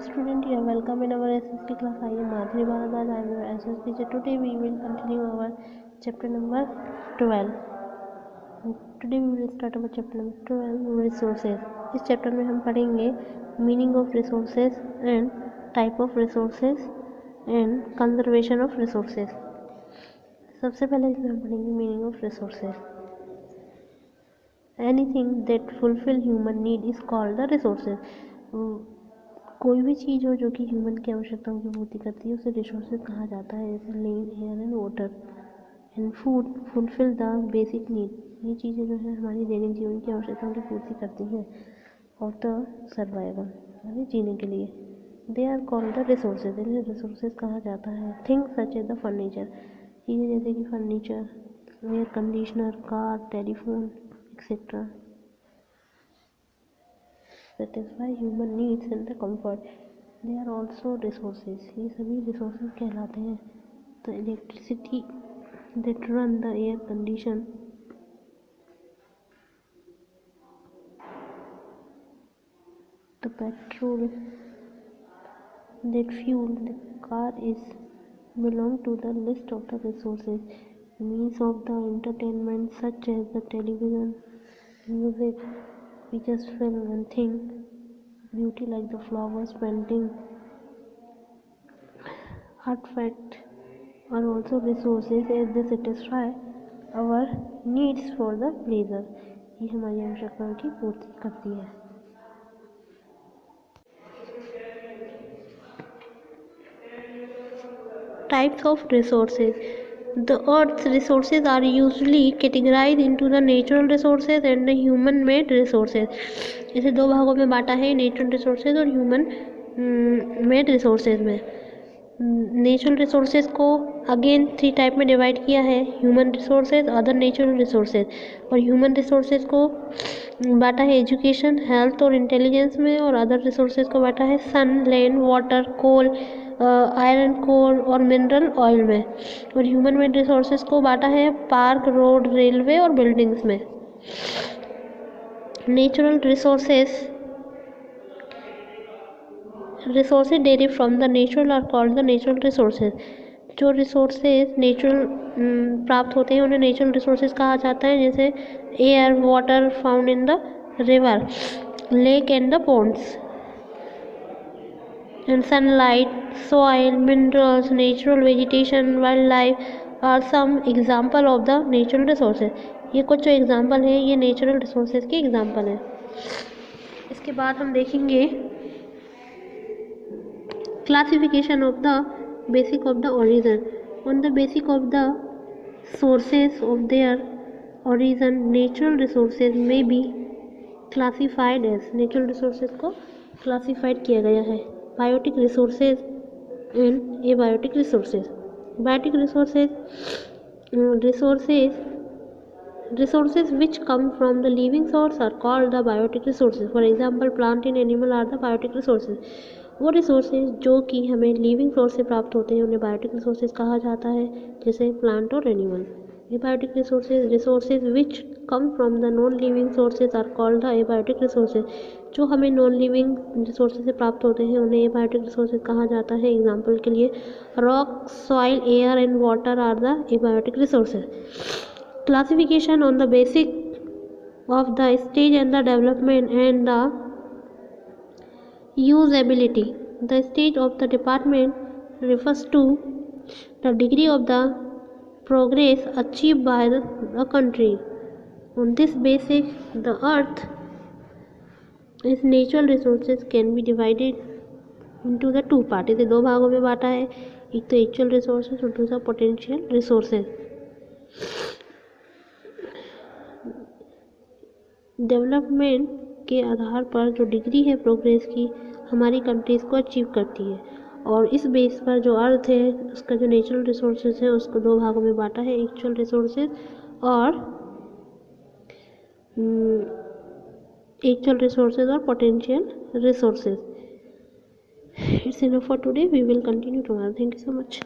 Student, you are welcome in our SSP class. I am Madhuri Bharadwaj. I am your SSP teacher. Today we will continue our chapter number 12. Today we will start our chapter number 12, resources. इस chapter में हम पढ़ेंगे meaning of resources and type of resources and conservation of resources. सबसे पहले इसमें हम पढ़ेंगे meaning of resources. Anything that fulfil human need is called the resources. कोई भी चीज़ हो जो कि ह्यूमन की आवश्यकताओं की पूर्ति करती है उसे रिसोर्सेज कहा जाता है. जैसे land, air and water and food fulfil the basic need. ये चीज़ें जो है हमारी दैनिक जीवन की आवश्यकताओं की पूर्ति करती हैं और द सर्वाइवल, यानी जीने के लिए. They are called the resources. इन्हें रिसोर्सेज कहा जाता है. Things such as the furniture. चीज़ें जैसे कि furniture, air conditioner, car, telephone etcetera. satisfy human needs and the comfort. They are also resources. ये सभी resources कहलाते हैं. The electricity that run the air condition, the petrol that fuel the car is belong to the list of the resources. Means of the entertainment such as the television, music, pictures, film and thing, beauty like the flowers, painting, artifact are also resources as they satisfy our needs for the pleasure. ये हमारी आवश्यकताओं की पूर्ति करती है. Types of resources. The Earth's resources are usually categorized into the natural resources and the human-made resources. इसे दो भागों में बांटा है, नेचुरल रिसोर्सेज और ह्यूमन मेड रिसोर्सेज में. नेचुरल रिसोर्सेज को अगेन 3 टाइप में डिवाइड किया है. Human resources, other natural resources. और ह्यूमन रिसोर्सेज को बांटा है एजुकेशन, हेल्थ और इंटेलिजेंस में. और अदर रिसोर्सेज को बांटा है sun, land, water, coal, iron core और मिनरल ऑयल में. और ह्यूमन मेड रिसोर्सेज को बांटा है पार्क, रोड, रेलवे और बिल्डिंग्स में. Natural resources derive from the natural are called the natural resources. जो रिसोर्सेज नेचुरल प्राप्त होते हैं उन्हें नेचुरल रिसोर्सेज कहा जाता है. जैसे air, water found in the river, lake and the ponds, and sunlight, soil, minerals, natural vegetation, wildlife are some example of the natural resources. ये कुछ जो एग्जाम्पल है ये नेचुरल रिसोर्सेज के एग्जाम्पल हैं. इसके बाद हम देखेंगे classification of the basic of the origin. On the basic of the sources of their origin natural resources में be classified as. Natural resources को क्लासिफाइड किया गया है. Biotic resources and abiotic resources. Biotic resources which come from the living source are called the biotic resources. For example, plant and animal are the biotic resources. वो resources जो कि हमें living source से प्राप्त होते हैं उन्हें बायोटिक रिसोर्सेज कहा जाता है, जैसे प्लांट और animal. Abiotic resources which come from the non living sources are called the abiotic resources. जो हमें नॉन लिविंग रिसोर्सेज से प्राप्त होते हैं उन्हें एबायोटिक रिसोर्सेज कहा जाता है. एग्जाम्पल के लिए rock, soil, air and water are the abiotic resources. Classification on the basic of the stage and the development and the usability. The stage of the department refers to the degree of the progress achieved by the country. On this basis, the earth its natural resources can be divided into the 2 parts. इसे 2 भागों में बांटा है. एक तो actual resources और दूसरा potential resources. Development के आधार पर जो डिग्री है प्रोग्रेस की हमारी कंट्रीज को अचीव करती है. और इस बेस पर जो अर्थ है उसका जो नेचुरल रिसोर्सेज है उसको 2 भागों में बांटा है, एक्चुअल रिसोर्सेज और potential resources. It's enough for today. We will continue tomorrow. Thank you so much.